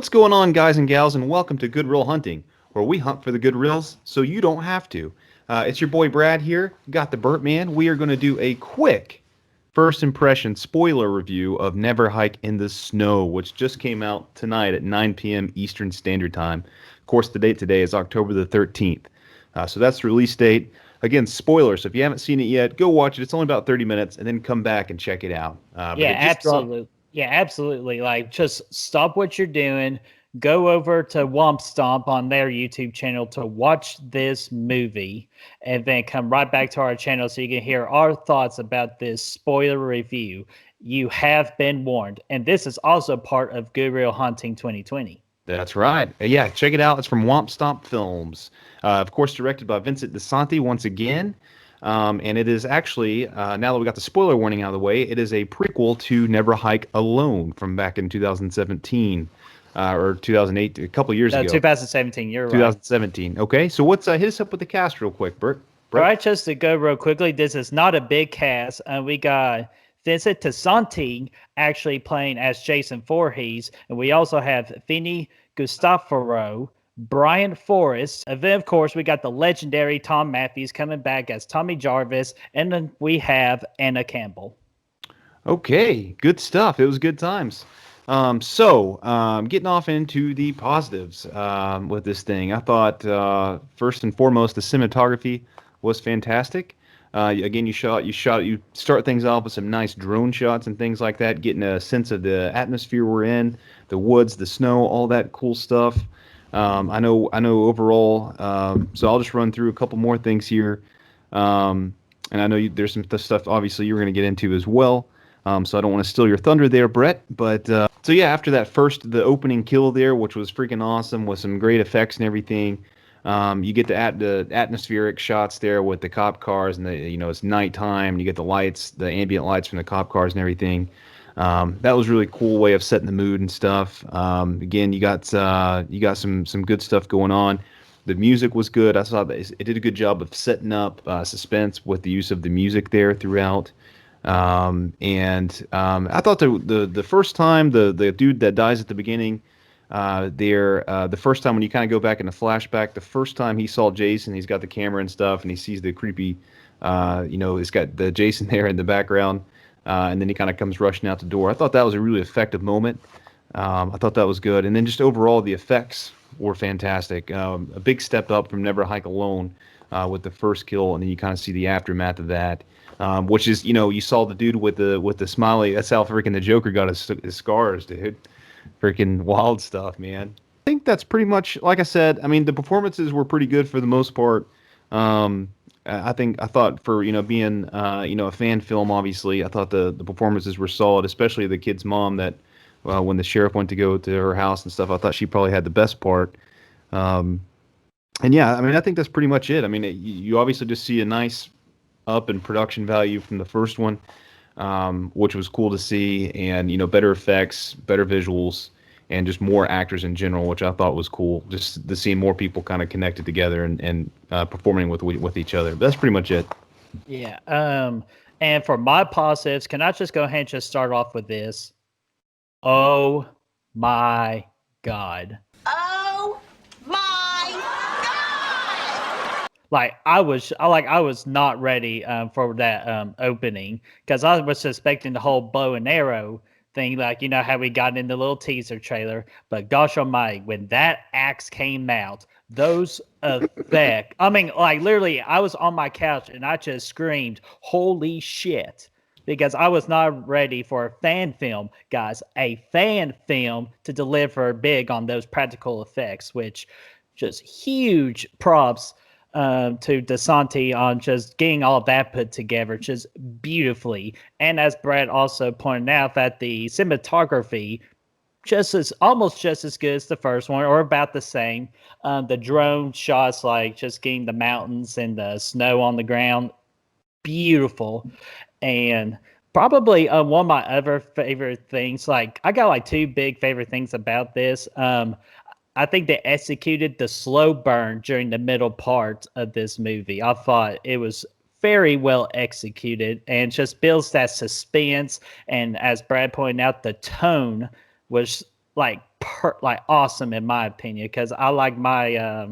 What's going on, guys and gals, and welcome to Good Reel Hunting, where we hunt for the good reels so you don't have to. It's your boy Brad here, got the Burt Man. We are going to do a quick first impression spoiler review of Never Hike in the Snow, which just came out tonight at 9 p.m. Eastern Standard Time. Of course, the date today is October the 13th. So that's the release date. Again, spoilers. So if you haven't seen it yet, go watch it. It's only about 30 minutes, and then come back and check it out. But Yeah, it just dropped. absolutely. Yeah, absolutely. Like, just stop what you're doing, go over to Womp Stomp on their YouTube channel to watch this movie, and then come right back to our channel so you can hear our thoughts about this spoiler review. You have been warned. And this is also part of Good Real Hunting 2020. That's right. Yeah, check it out. It's from Womp Stomp Films. Of course, directed by Vincent DeSanti once again. And it is actually, now that we got the spoiler warning out of the way, it is a prequel to Never Hike Alone from back in 2017 or 2008, a couple of years ago. 2017, you're right. 2017. Okay, so what's hit us up with the cast real quick, Bert? All right, just to go real quickly, this is not a big cast. We got Vincent DeSanti actually playing as Jason Voorhees, and we also have Vinny Gustafaro, Brian Forrest, and then of course we got the legendary Tom Matthews coming back as Tommy Jarvis, and then we have Anna Campbell. Okay, good stuff. It was good times. Getting off into the positives with this thing, I thought first and foremost the cinematography was fantastic. Again, you start things off with some nice drone shots and things like that, getting a sense of the atmosphere we're in, the woods, the snow, all that cool stuff. I know overall. So I'll just run through a couple more things here, and I know there's some stuff obviously you're going to get into as well. So I don't want to steal your thunder there, Brett. But so yeah, after the opening kill there, which was freaking awesome with some great effects and everything. You get the atmospheric shots there with the cop cars, and it's nighttime. You get the lights, the ambient lights from the cop cars and everything. That was really cool way of setting the mood and stuff. Again, you got some good stuff going on. The music was good. I saw that it did a good job of setting up suspense with the use of the music there throughout. I thought the first time the dude that dies at the beginning. The first time when you kind of go back in the flashback, the first time he saw Jason, he's got the camera and stuff, and he sees the creepy, he's got the Jason there in the background, and then he kind of comes rushing out the door. I thought that was a really effective moment. I thought that was good, and then just overall the effects were fantastic. A big step up from Never Hike Alone with the first kill, and then you kind of see the aftermath of that. Which is, you saw the dude with the smiley. That's how freaking the Joker got his scars, dude. Freaking wild stuff, man. I think that's pretty much, like I said, I mean, the performances were pretty good for the most part. I thought for, being, a fan film, obviously, I thought the performances were solid, especially the kid's mom that, when the sheriff went to go to her house and stuff, I thought she probably had the best part. And yeah, I mean, I think that's pretty much it. I mean, you obviously just see a nice up in production value from the first one. Which was cool to see, and better effects, better visuals, and just more actors in general, which I thought was cool. Just to see more people kind of connected together and performing with each other. But that's pretty much it. Yeah. And for my positives, can I just go ahead and just start off with this? Oh my God. Oh my God! Like I was not ready for that opening, because I was suspecting the whole bow and arrow thing, like how we got in the little teaser trailer. But gosh almighty, when that axe came out, those effects, I mean, like literally, I was on my couch and I just screamed, "Holy shit!" Because I was not ready for a fan film, guys, a fan film to deliver big on those practical effects, which just huge props to DeSanti on just getting all of that put together just beautifully. And as Brad also pointed out, that the cinematography almost just as good as the first one, or about the same. The drone shots, like just getting the mountains and the snow on the ground, beautiful. And probably one of my other favorite things, like I got like two big favorite things about this. I think they executed the slow burn during the middle part of this movie. I thought it was very well executed and just builds that suspense. And as Brad pointed out, the tone was like awesome in my opinion, because I like my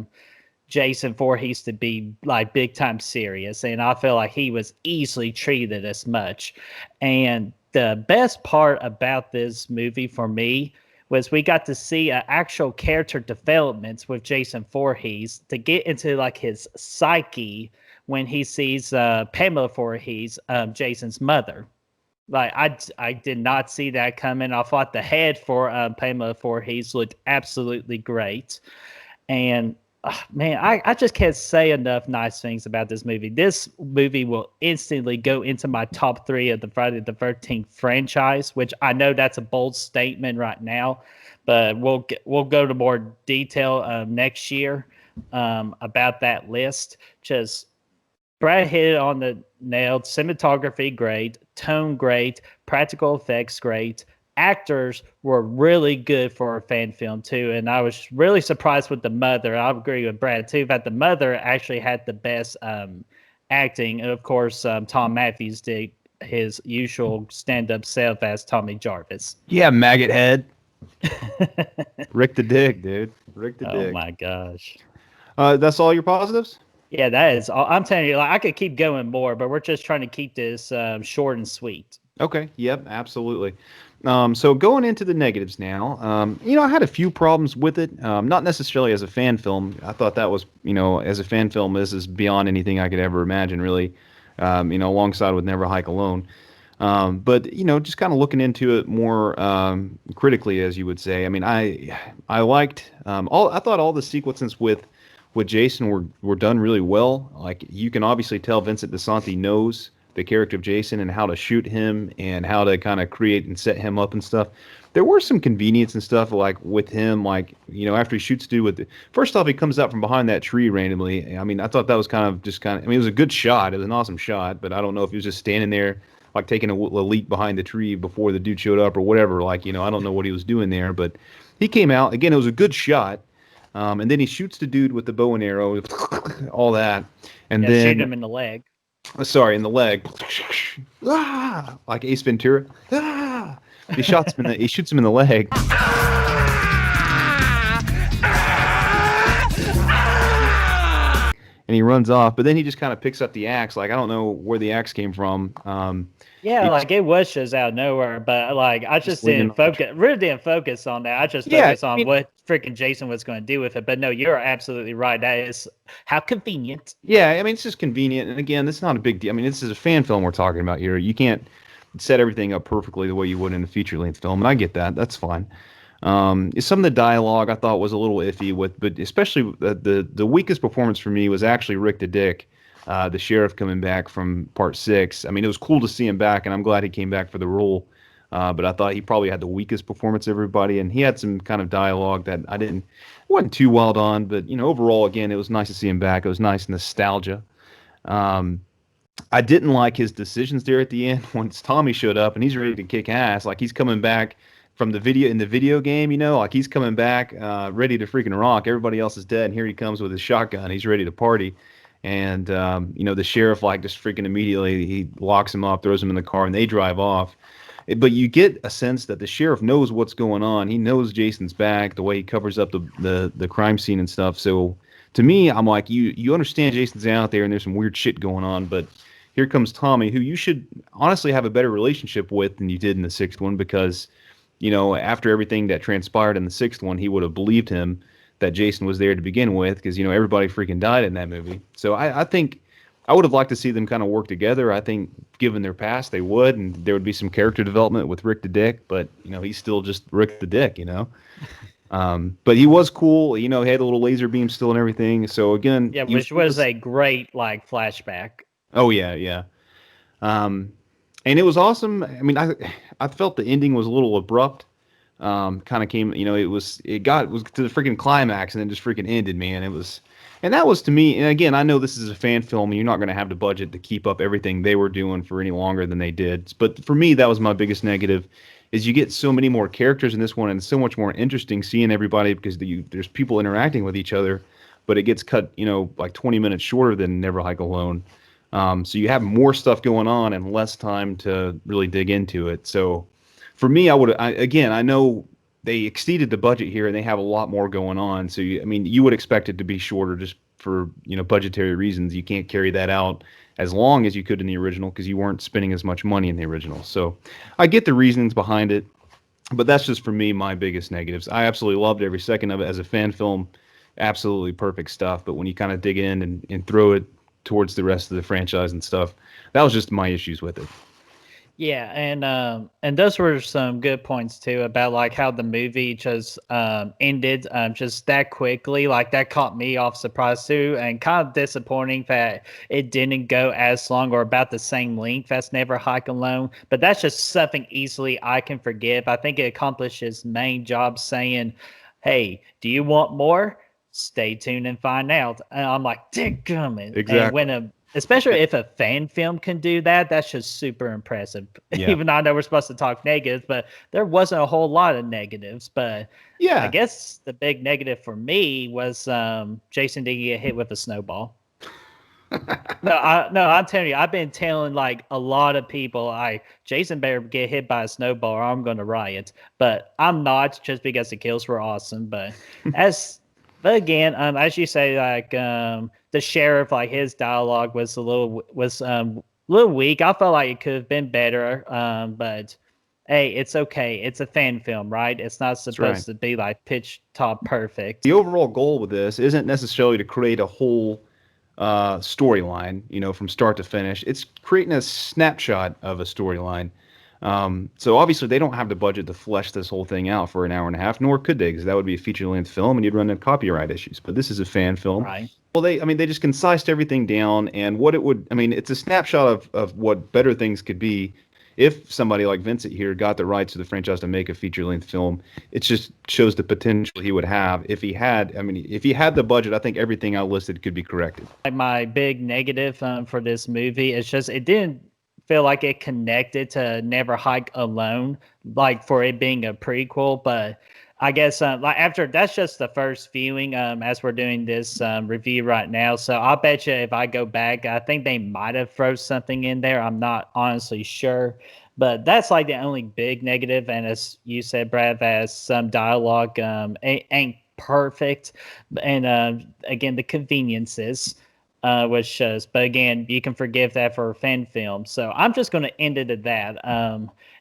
Jason Voorhees to be like big time serious, and I feel like he was easily treated as much. And the best part about this movie for me was we got to see actual character developments with Jason Voorhees to get into like his psyche when he sees Pamela Voorhees, Jason's mother. Like I did not see that coming. I thought the head for Pamela Voorhees looked absolutely great. And man, I just can't say enough nice things about this movie. This movie will instantly go into my top 3 of the Friday the 13th franchise, which I know that's a bold statement right now, but we'll go to more detail next year about that list. Just Brad hit it on the nail. Cinematography great, tone great, practical effects great. Actors were really good for a fan film too, and I was really surprised with the mother. I agree with Brad too, that the mother actually had the best acting, and of course, Tom Matthews did his usual stand-up self as Tommy Jarvis. Yeah, maggot head. Rick the Dick, dude. Rick the Dick. Oh my gosh. That's all your positives? Yeah, that is all. I'm telling you, like I could keep going more, but we're just trying to keep this short and sweet. Okay. Yep. Absolutely. So going into the negatives now, I had a few problems with it. Not necessarily as a fan film. I thought that was, as a fan film, this is beyond anything I could ever imagine, really. Alongside with Never Hike Alone. But just kind of looking into it more critically, as you would say. I mean, I liked I thought all the sequences with Jason were done really well. Like you can obviously tell Vincent DeSanti knows the character of Jason and how to shoot him and how to kind of create and set him up and stuff. There were some convenience and stuff like with him, like, after he shoots dude first off, he comes out from behind that tree randomly. I mean, I thought that was I mean, it was a good shot. It was an awesome shot, but I don't know if he was just standing there, like taking a leap behind the tree before the dude showed up or whatever. Like, I don't know what he was doing there, but he came out again. It was a good shot. And then he shoots the dude with the bow and arrow, all that. And then shoot him in the leg. Sorry, in the leg. Like Ace Ventura. He shoots him in the leg. And he runs off, but then he just kind of picks up the axe. Like, I don't know where the axe came from. Like it was just out of nowhere, but like I just didn't focus on that. I just focused on what freaking Jason was going to do with it. But no, you're absolutely right. That is how convenient. Yeah, I mean, it's just convenient. And again, it's not a big deal. I mean, this is a fan film we're talking about here. You can't set everything up perfectly the way you would in a feature-length film, and I get that. That's fine. Some of the dialogue I thought was a little iffy but especially the weakest performance for me was actually Rick the Dick. The sheriff coming back from part 6. I mean, it was cool to see him back, and I'm glad he came back for the role. But I thought he probably had the weakest performance of everybody, and he had some kind of dialogue that wasn't too well done. But overall, again, it was nice to see him back. It was nice nostalgia. I didn't like his decisions there at the end once Tommy showed up, and he's ready to kick ass. Like he's coming back from the video game, like he's coming back ready to freaking rock. Everybody else is dead, and here he comes with his shotgun. He's ready to party. And, the sheriff, like, just freaking immediately, he locks him up, throws him in the car, and they drive off. But you get a sense that the sheriff knows what's going on. He knows Jason's back, the way he covers up the crime scene and stuff. So, to me, I'm like, you understand Jason's out there, and there's some weird shit going on. But here comes Tommy, who you should honestly have a better relationship with than you did in the 6th one. Because, after everything that transpired in the 6th one, he would have believed him that Jason was there to begin with, because everybody freaking died in that movie. So I think I would have liked to see them kind of work together. I think given their past, they would, and there would be some character development with Rick the Dick. But he's still just Rick the Dick. But he was cool. He had a little laser beam still and everything. So again, which was a great like flashback. Oh yeah. And it was awesome. I mean, I felt the ending was a little abrupt. Kind of came, it was to the freaking climax and then just freaking ended, man. And that was to me, and again, I know this is a fan film and you're not going to have the budget to keep up everything they were doing for any longer than they did. But for me, that was my biggest negative, is you get so many more characters in this one, and it's so much more interesting seeing everybody because there's people interacting with each other, but it gets cut, like 20 minutes shorter than Never Hike Alone. So you have more stuff going on and less time to really dig into it. So for me, I know they exceeded the budget here, and they have a lot more going on. So I mean, you would expect it to be shorter just for budgetary reasons. You can't carry that out as long as you could in the original because you weren't spending as much money in the original. So I get the reasons behind it, but that's just for me my biggest negatives. I absolutely loved every second of it as a fan film. Absolutely perfect stuff. But when you kind of dig in and throw it towards the rest of the franchise and stuff, that was just my issues with it. Yeah, and those were some good points too about like how the movie just ended just that quickly. Like that caught me off surprise too, and kind of disappointing that it didn't go as long or about the same length as Never Hike Alone. But that's just something easily I can forgive. I think it accomplished its main job, saying, "Hey, do you want more? Stay tuned and find out." And I'm like, "Dadgummit." Exactly. And when especially if a fan film can do that, that's just super impressive. Yeah. Even though I know we're supposed to talk negatives, but there wasn't a whole lot of negatives. But Yeah. I guess the big negative for me was Jason didn't get hit with a snowball. I'm telling you, I've been telling like a lot of people, Jason better get hit by a snowball or I'm going to riot. But I'm not, just because the kills were awesome. But again, as you say, like the sheriff, like his dialogue was a little weak. I felt like it could have been better. But hey, it's okay. It's a fan film, right? It's not supposed to be like pitch top perfect. The overall goal with this isn't necessarily to create a whole storyline, from start to finish. It's creating a snapshot of a storyline. So obviously they don't have the budget to flesh this whole thing out for an hour and a half, nor could they, because that would be a feature-length film and you'd run into copyright issues. But this is a fan film. Right. Well, they just concised everything down, and it's a snapshot of what better things could be if somebody like Vincent here got the rights to the franchise to make a feature-length film. It just shows the potential he would have if he had the budget. I think everything I listed could be corrected. My big negative for this movie is just it didn't feel like it connected to Never Hike Alone, like for it being a prequel. But I guess like after that's just the first viewing as we're doing this review right now. So I'll bet you if I go back, I think they might have thrown something in there. I'm not honestly sure. But that's like the only big negative. And as you said, Brad, as some dialogue ain't perfect. And again, the conveniences which shows. But again, you can forgive that for a fan film. So I'm just going to end it at that.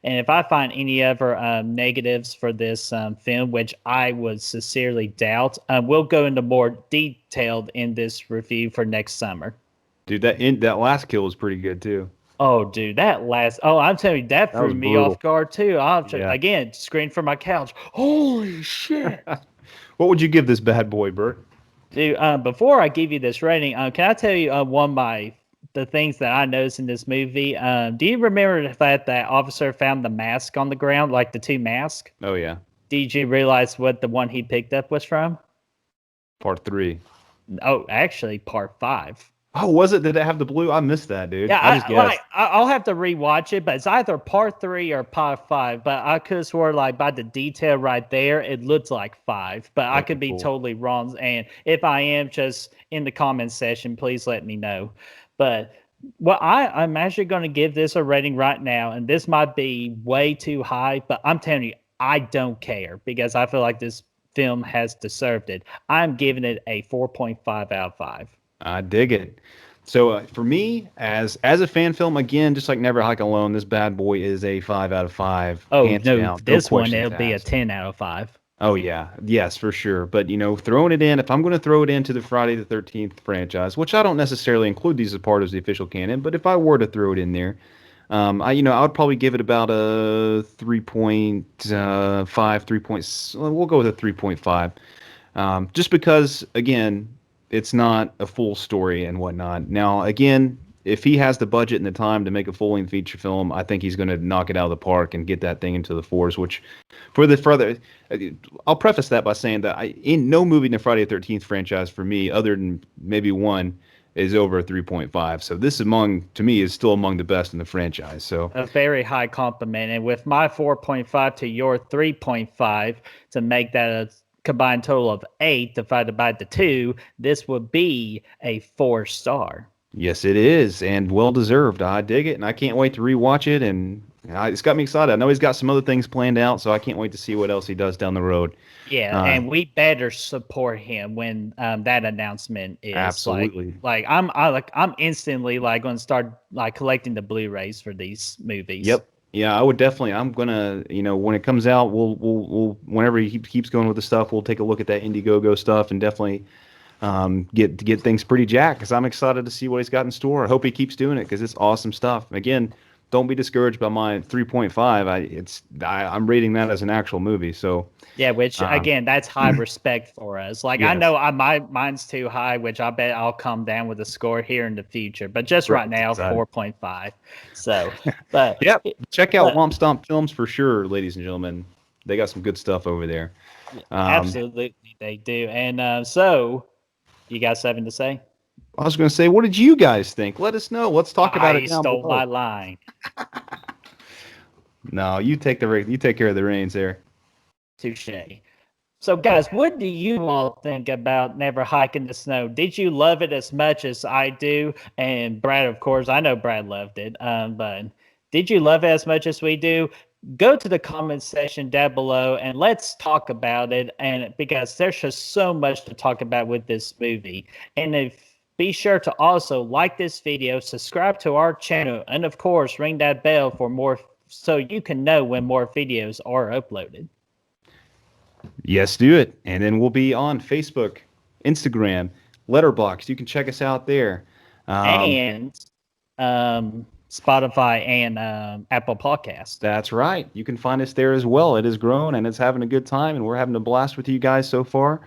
And if I find any other negatives for this film, which I would sincerely doubt, we'll go into more detailed in this review for next summer. Dude, that last kill was pretty good too. Oh, dude, I'm telling you, that threw me brutal. off guard too. Again, screamed from my couch. Holy shit. What would you give this bad boy, Bert? Dude, before I give you this rating, can I tell you one of the things that I noticed in this movie? Do you remember the fact that officer found the mask on the ground, like the two masks? Oh, yeah. Did you realize what the one he picked up was from? Part 3. Oh, actually, part 5. Oh, was it? Did it have the blue? I missed that, dude. Yeah, I just guessed. I'll have to rewatch it, but it's either part 3 or part 5. But I could have swore, like, by the detail right there, it looks like 5. But I could be totally wrong. And if I am, just in the comments section, please let me know. But I'm actually going to give this a rating right now, and this might be way too high, but I'm telling you, I don't care because I feel like this film has deserved it. I'm giving it a 4.5 out of 5. I dig it. So for me, as a fan film, again, just like Never Hike Alone, this bad boy is a 5 out of 5. Oh, hands no, down. this one, it'll be a 10 out of 5. Oh, yeah. Yes, for sure. But, throwing it in, if I'm going to throw it into the Friday the 13th franchise, which I don't necessarily include these as part of the official canon, but if I were to throw it in there, I would probably give it about a 3.5, we'll go with a 3.5. Just because, again, it's not a full story and whatnot. Now, again, if he has the budget and the time to make a full-length feature film, I think he's going to knock it out of the park and get that thing into the fours, which I'll preface that by saying that in no movie in the Friday the 13th franchise for me, other than maybe one, is over a 3.5. So this to me is still among the best in the franchise. So a very high compliment. And with my 4.5 to your 3.5 to make that a combined total of 8 divided by the 2, this would be a 4-star. Yes, it is, and well deserved. I dig it, and I can't wait to rewatch it and It's got me excited. I know he's got some other things planned out, so I can't wait to see what else he does down the road. Yeah, and we better support him when that announcement is Absolutely. I'm instantly like going to start like collecting the Blu-rays for these movies. Yep. Yeah, I would definitely. I'm gonna, when it comes out, we'll whenever he keeps going with the stuff, we'll take a look at that Indiegogo stuff and definitely get things pretty jacked because I'm excited to see what he's got in store. I hope he keeps doing it because it's awesome stuff. Again, don't be discouraged by my 3.5. I'm rating that as an actual movie. So yeah, which again, that's high respect for us. Like I Yes. know mine's too high, which I bet I'll come down with a score here in the future. But just right now, Excited. 4.5. So, but Yep. Check out Womp Stomp Films for sure, ladies and gentlemen. They got some good stuff over there. Absolutely, they do. And so, you got something to say? I was going to say, what did you guys think? Let us know. Let's talk about it down stole below. my line. No, you take care of the reins there. Touche. So, guys, what do you all think about Never Hike in the Snow? Did you love it as much as I do? And Brad, of course, I know Brad loved it. But did you love it as much as we do? Go to the comment section down below and let's talk about it. And because there's just so much to talk about with this movie. And be sure to also like this video, subscribe to our channel, and of course, ring that bell for more so you can know when more videos are uploaded. Yes, do it. And then we'll be on Facebook, Instagram, Letterboxd. You can check us out there. And Spotify and Apple Podcasts. That's right. You can find us there as well. It has grown and it's having a good time, and we're having a blast with you guys so far.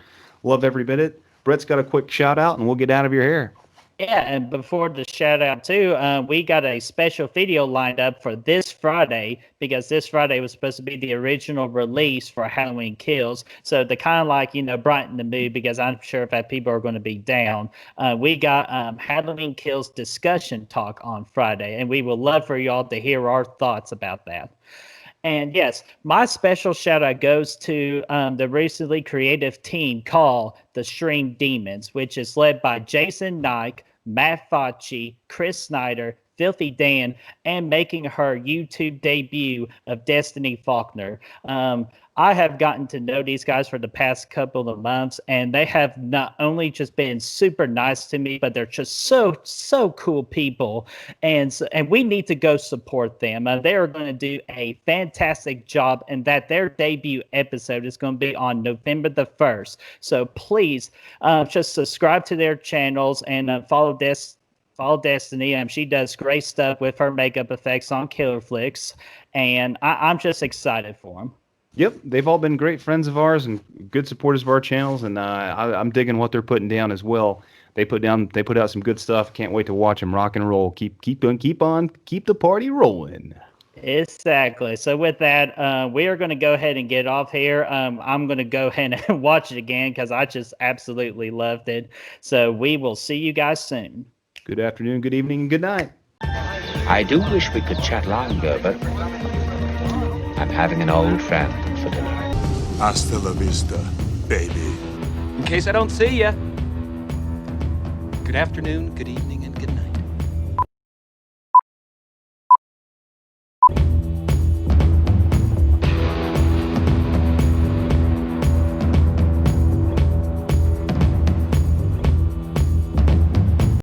Love every bit of it. Brett's got a quick shout out, and we'll get out of your hair. Yeah, and before the shout out too, we got a special video lined up for this Friday because this Friday was supposed to be the original release for Halloween Kills. So to kind of like, brighten the mood because I'm sure that people are going to be down. We got Halloween Kills discussion talk on Friday, and we would love for y'all to hear our thoughts about that. And yes, my special shout out goes to the recently creative team called the Stream Demons, which is led by Jason Nike, Matt Facci, Chris Snyder, Filthy Dan, and making her YouTube debut of Destiny Faulkner. I have gotten to know these guys for the past couple of months, and they have not only just been super nice to me, but they're just so cool people, and we need to go support them. They are going to do a fantastic job, and that their debut episode is going to be on November the 1st. So please just subscribe to their channels and follow Destiny. She does great stuff with her makeup effects on Killer Flicks, and I'm just excited for them. Yep, they've all been great friends of ours and good supporters of our channels, and I'm digging what they're putting down as well. They put out some good stuff. Can't wait to watch them rock and roll. Keep the party rolling. Exactly. So with that, we are going to go ahead and get off here. I'm going to go ahead and watch it again because I just absolutely loved it. So we will see you guys soon. Good afternoon, good evening, and good night. I do wish we could chat longer, but I'm having an old friend for dinner. Hasta la vista, baby. In case I don't see ya. Good afternoon, good evening,